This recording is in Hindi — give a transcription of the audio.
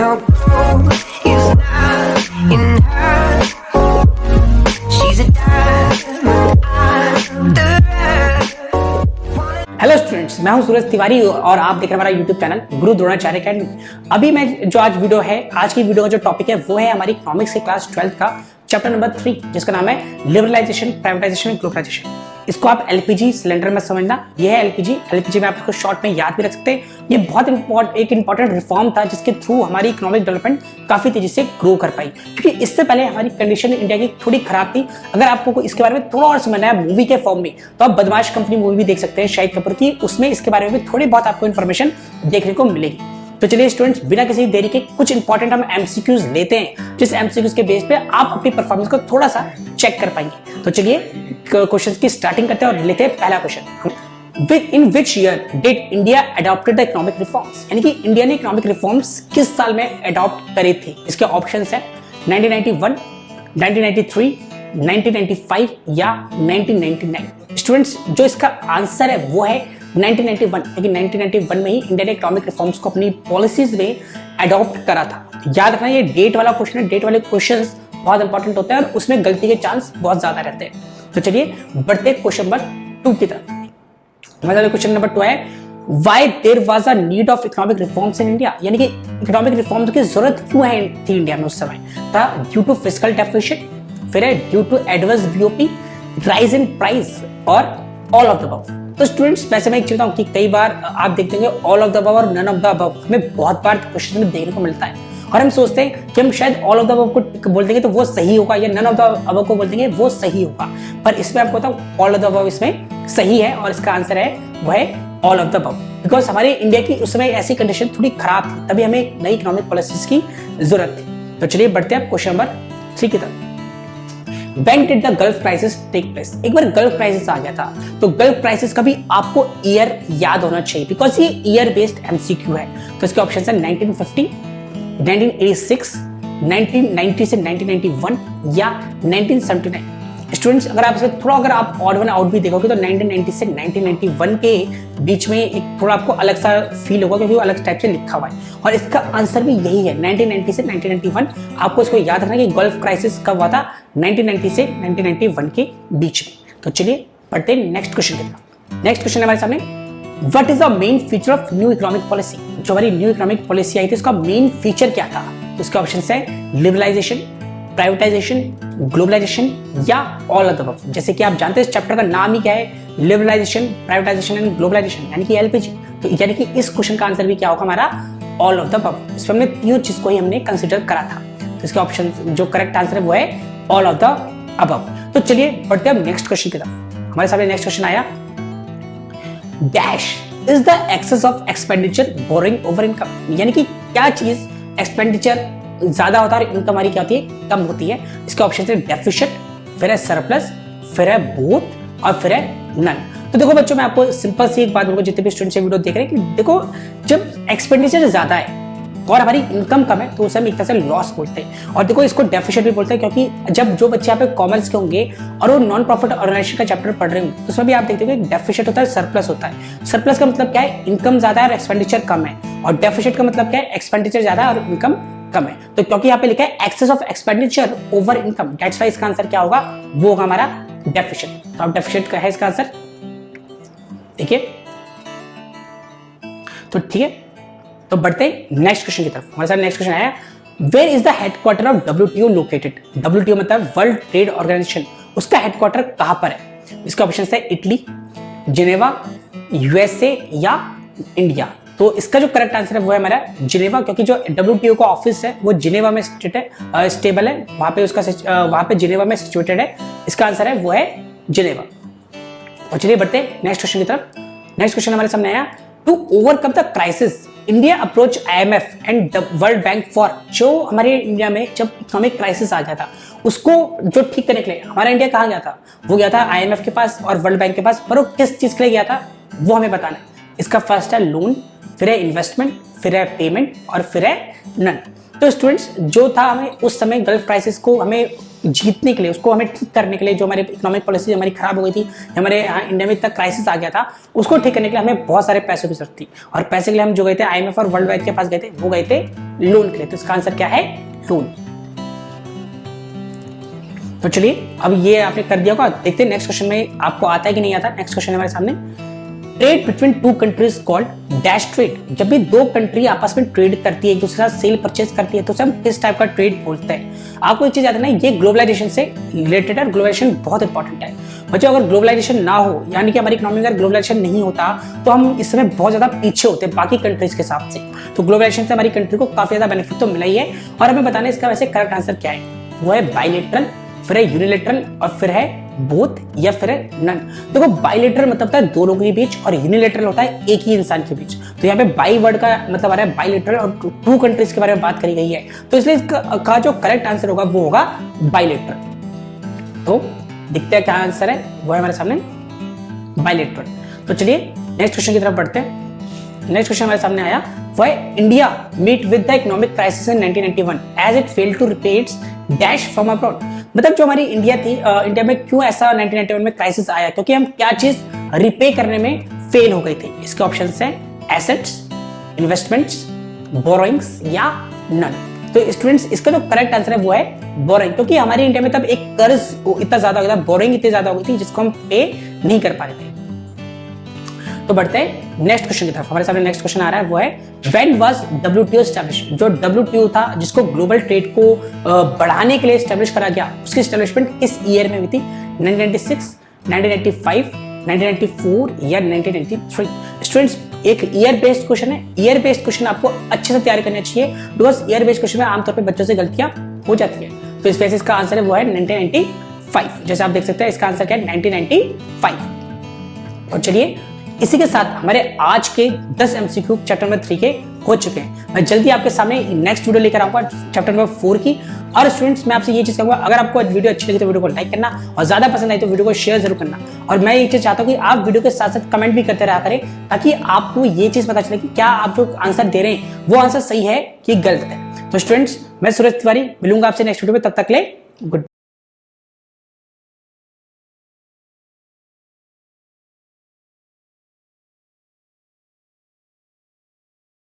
her goal is not in her. She's a diamond, I'm the rough. Hello students, मैं हूं सूरज तिवारी और आप देख रहे हैं हमारा यूट्यूब चैनल गुरु द्रोणाचार्य अकेडमी। अभी मैं जो आज वीडियो है, आज की वीडियो का जो टॉपिक है वो है हमारी इकोनॉमिक्स के क्लास 12th का चैप्टर नंबर 3, जिसका नाम है लिबरलाइजेशन, प्राइवेटाइजेशन एंड ग्लोबलाइजेशन। इसको आप एलपीजी सिलेंडर में समझना। ये है एलपीजी में आप इसको शॉर्ट में याद भी रख सकते हैं। ये बहुत एक इंपॉर्टेंट रिफॉर्म था जिसके थ्रू हमारी इकोनॉमिक डेवलपमेंट काफी तेजी से ग्रो कर पाई, क्योंकि इससे पहले हमारी कंडीशन इंडिया की थोड़ी खराब थी। अगर आपको इसके बारे में थोड़ा और समझना है मूवी के फॉर्म में, तो आप बदमाश कंपनी मूवी भी देख सकते हैं शाहिद कपूर की। उसमें इसके बारे में थोड़ी बहुत आपको इन्फॉर्मेशन देखने को मिलेगी। तो चलिए स्टूडेंट्स, बिना किसी देरी के कुछ इंपॉर्टेंट हम एमसीक्यूज लेते हैं, जिस एमसीक्यूज के बेस पे आप अपनी परफॉर्मेंस को थोड़ा सा चेक कर पाएंगे। तो चलिए क्वेश्चंस की स्टार्टिंग करते हैं और लेते हैं पहला question. In which year did India adopted the economic reforms? यानी कि इंडिया ने इकोनॉमिक रिफॉर्म्स किस साल में अडॉप्ट करे थे? इसके ऑप्शंस हैं 1991, 1993, 1995 या 1999। स्टूडेंट्स, जो इसका आंसर है वो है 1991, लेकिन 1991 में ही इंडिया ने इकोनॉमिक रिफॉर्म्स को अपनी पॉलिसीज में अडॉप्ट करा था। याद रखना, ये डेट वाला क्वेश्चन है। डेट वाले क्वेश्चंस बहुत इंपॉर्टेंट होते हैं और उसमें गलती के चांस बहुत ज्यादा रहते हैं। तो चलिए बढ़ते क्वेश्चन नंबर 2 की तरफ। हमारा क्वेश्चन नंबर 2 है, why there was a need of economic reforms in India? यानी कि इकोनॉमिक रिफॉर्म्स की जरूरत क्यों है थी इंडिया में उस समय? था ड्यू टू फिस्कल डेफिसिट, फिर है due to adverse BOP, rise in price और ऑल ऑफ द अबव। तो स्टूडेंट्स, वैसे मैं एक चीज बताऊं कि कई बार आप देखते हैं ऑल ऑफ द अबव और नन ऑफ द अबव हमें बहुत बार क्वेश्चन में देखने को मिलता है, और हम सोचते हैं कि हम शायद ऑल ऑफ द अबव को बोल देंगे तो वो सही होगा, या नन ऑफ द अबव को बोल देंगे वो सही होगा। पर इसमें आपको बताऊं, ऑल ऑफ द अबव इसमें सही है और इसका आंसर है वो है all of the above. Because हमारे इंडिया की उस समय ऐसी कंडीशन थोड़ी खराब थी, तभी हमें एक नई इकोनॉमिक पॉलिसीज की जरूरत थी। तो चलिए बढ़ते हैं क्वेश्चन नंबर 3 की तरफ। When did the Gulf crisis take place? एक बार गल्फ क्राइसिस आ गया था, तो गल्फ क्राइसिस का भी आपको ईयर याद होना चाहिए, बिकॉज ये ईयर बेस्ड एमसीक्यू है। तो इसके ऑप्शन है 1950, 1986, 1990 से 1991 या 1979। स्टूडेंट्स, अगर आप इसमें थोड़ा अगर आप ऑड वन आउट भी देखोगे तो 1990 से 1991 के बीच में एक थोड़ा आपको अलग सा फील होगा, क्योंकि वो अलग टाइप से लिखा हुआ है, और इसका आंसर भी यही है 1990 से 1991। आपको इसको याद रखना कि गल्फ क्राइसिस कब हुआ था, 1990 से 1991 के बीच में। तो चलिए बढ़ते हैं नेक्स्ट क्वेश्चन की तरफ। नेक्स्ट क्वेश्चन है हमारे सामने, what is the main feature of new economic policy? जो हमारी न्यू इकोनॉमिक पॉलिसी आई थी, उसका मेन फीचर क्या था? तो इसके ऑप्शन है लिबरलाइजेशन, प्राइवेटाइजेशन, ग्लोबलाइजेशन या ऑल ऑफ द अबव। जैसे कि आप जानते हैं इस चैप्टर का नाम ही क्या है, लिबरलाइजेशन, प्राइवेटाइजेशन एंड ग्लोबलाइजेशन, यानी कि एलपीजी। तो यानी कि इस क्वेश्चन का आंसर भी क्या होगा हमारा, ऑल ऑफ द अबव। इसमें हमने तीनों चीज को ही हमने कंसीडर करा था। तो इसका ऑप्शन जो करेक्ट आंसर है वो है ऑल ऑफ द अबव। तो चलिए बढ़ते हैं नेक्स्ट क्वेश्चन की तरफ। हमारे सामने नेक्स्ट क्वेश्चन आया, dash is the excess of expenditure boring over income? यानी कि क्या चीज एक्सपेंडिचर ज्यादा होता है और इनकम हमारी क्या होती है, कम होती है? इसके ऑप्शन है डेफिसिट, फिर है सरप्लस, फिर है बोथ और फिर है नन। तो देखो बच्चों, मैं आपको सिंपल सी एक बात बोलूंगा, जितने भी स्टूडेंट्स ये वीडियो देख रहे हैं, कि देखो जब एक्सपेंडिचर ज्यादा है और हमारी इनकम कम है तो उसे हम एक तरह से लॉस बोलते हैं। और देखो इसको डेफिसिट भी बोलते हैं, क्योंकि जब जो बच्चे यहाँ पे कॉमर्स के होंगे और वो नॉन प्रॉफिट ऑर्गेनाइजेशन का चैप्टर पढ़ रहे होंगे, तो उसमें भी आप देखते हो डेफिसिट होता है, सरप्लस होता है। सरप्लस का मतलब क्या है, इनकम ज्यादा है और एक्सपेंडिचर कम है, और डेफिसिट का मतलब क्या है, एक्सपेंडिचर ज्यादा है और इनकम कम है। तो क्योंकि यहाँ पे लिखा है excess of expenditure over income, that's why इसका आंसर क्या होगा, वो होगा हमारा डेफिसिट। तो अब डेफिसिट का है इसका आंसर, देखिए। तो ठीक है, तो बढ़ते हैं नेक्स्ट क्वेश्चन की तरफ। हमारे साथ नेक्स्ट क्वेश्चन आया, where is the headquarter of WTO located? WTO मतलब वर्ल्ड ट्रेड ऑर्गेनाइजेशन, उसका हेडक्वार्टर कहां पर है? इसका ऑप्शन है इटली, जिनेवा, यूएसए या इंडिया। तो इसका जो करेक्ट आंसर है वो है हमारा जिनेवा, क्योंकि जो डब्ल्यूटीओ का ऑफिस है वो जिनेवा में स्टेबल है, वहां पे उसका वहां पे जिनेवा में सिचुएटेड है। इसका आंसर है वो है जिनेवा। और चलिए बढ़ते हैं नेक्स्ट क्वेश्चन की तरफ। नेक्स्ट क्वेश्चन हमारे सामने आया, to overcome the crisis India approach IMF and the world bank for. जो हमारे इंडिया में जब इकोनॉमिक क्राइसिस आ गया था, उसको जो ठीक करने के लिए हमारा इंडिया कहाँ गया था, वो गया था आईएमएफ के पास और वर्ल्ड बैंक के पास। पर वो किस चीज के लिए गया था वो हमें बताना है। इसका फर्स्ट है लोन, फिर है इन्वेस्टमेंट, फिर है पेमेंट और फिर है नन। तो स्टूडेंट्स, जो था हमें उस समय गल्फ क्राइसिस को हमें जीतने के लिए, उसको हमें ठीक करने के लिए, जो हमारी इकोनॉमिक पॉलिसी हमारी खराब हो गई थी, हमारे इंडिया में इतना क्राइसिस आ गया था, उसको ठीक करने के लिए हमें बहुत सारे पैसों की जरूरत थी। और पैसे के लिए हम जो गए थे आईएमएफ और वर्ल्ड बैंक के पास गए थे, वो गए थे लोन के लिए, तो इसका आंसर क्या है? लोन। तो चलिए अब ये आपने कर दिया होगा, देखते हैं नेक्स्ट क्वेश्चन में आपको आता है कि नहीं आता। नेक्स्ट क्वेश्चन है हमारे सामने, trade between two countries called dash trade. जब भी दो कंट्री आपस में ट्रेड करती है, एक दूसरे के साथ सेल परचेज करती है, तो उसे हम किस टाइप का ट्रेड बोलते हैं? आपको एक चीज याद है ना, ये ग्लोबलाइजेशन से रिलेटेड है। ग्लोबलाइजेशन बहुत इंपॉर्टेंट है बच्चों। अगर ग्लोबलाइजेशन ना हो, यानी कि हमारी इकोनॉमी अगर ग्लोबलाइजेशन नहीं होता, तो हम इस समय बहुत ज्यादा पीछे होते हैं बाकी कंट्रीज के हिसाब से। तो ग्लोबलाइजेशन से हमारी कंट्री को काफी ज्यादा बेनिफिट तो मिला ही है। और हमें बताना है इसका वैसे करेक्ट आंसर क्या है। वो है बाइलेटरल, फिर है यूनिलेटरल, और फिर है बोथ, या फिर है नन। देखो बाइलेटरल मतलब होता है दो लोगों के बीच, और यूनिलेटरल होता है एक ही इंसान के बीच। तो यहाँ पे बाई वर्ड का मतलब आ रहा है बाइलेटरल, और टू कंट्रीज के बारे में बात करी गई है। तो इसलिए इसका जो करेक्ट आंसर होगा वो होगा बाइलेटरल। तो दिखते हैं क्या आंसर है, वो है हमारे सामने बाइलेटरल। तो चलिए नेक्स्ट क्वेश्चन की तरफ बढ़ते हैं। नेक्स्ट क्वेश्चन हमारे सामने आया, वो है India meet with the economic crisis in 1991 as it failed to repay its dash from abroad. मतलब जो हमारी इंडिया थी, इंडिया में क्यों ऐसा 1991 में क्राइसिस आया? क्योंकि हम क्या चीज रिपे करने में फेल हो गई थी। इसके ऑप्शंस हैं एसेट्स, इन्वेस्टमेंट्स, बोरोइंग्स या नन। तो स्टूडेंट्स इसका जो करेक्ट आंसर है वो है बोरोइंग, क्योंकि हमारी इंडिया में तब एक कर्ज इतना ज्यादा हो गया था, बोरोइंग इतनी ज्यादा हो गई थी जिसको हम पे नहीं कर पा रहे थे। तो बढ़ते हैं नेक्स्ट क्वेश्चन की तरफ। हमारे सामने नेक्स्ट क्वेश्चन आ रहा है, वो है व्हेन वाज WTO एस्टैब्लिश्ड। जो WTO था, जिसको ग्लोबल ट्रेड को बढ़ाने के लिए एस्टैब्लिश करा गया, उसकी एस्टैब्लिशमेंट किस ईयर में हुई थी? 1996, 1995, 1994 या 1993? स्टूडेंट्स एक ईयर बेस्ड क्वेश्चन है। ईयर बेस्ड क्वेश्चन आपको अच्छे से तैयारी करना चाहिए, बिकॉज ईयर बेस्ड क्वेश्चन में आमतौर पर बच्चों से गलतियां हो जाती है। तो इस वजह से इसका आंसर है वो है 1995। जैसे आप देख सकते हैं इसका आंसर क्या है? 1995। और चलिए इसी के साथ हमारे आज के 10 MCQ चैप्टर नंबर 3 के हो चुके हैं। मैं जल्दी आपके सामने नेक्स्ट वीडियो लेकर आऊंगा चैप्टर नंबर 4 की। और स्टूडेंट्स मैं आपसे ये चीज कहूंगा, अगर आपको वीडियो अच्छी लगी तो वीडियो को लाइक करना, और ज्यादा पसंद आई तो वीडियो को शेयर जरूर करना। और मैं ये चीज चाहता हूँ कि आप वीडियो के साथ साथ कमेंट भी करते रहा करें, ताकि आपको ये चीज पता चले कि क्या आप जो आंसर दे रहे हैं वो आंसर सही है कि गलत है। तो स्टूडेंट्स मैं सूरज तिवारी मिलूंगा आपसे नेक्स्ट वीडियो में, तब तक ले गुड।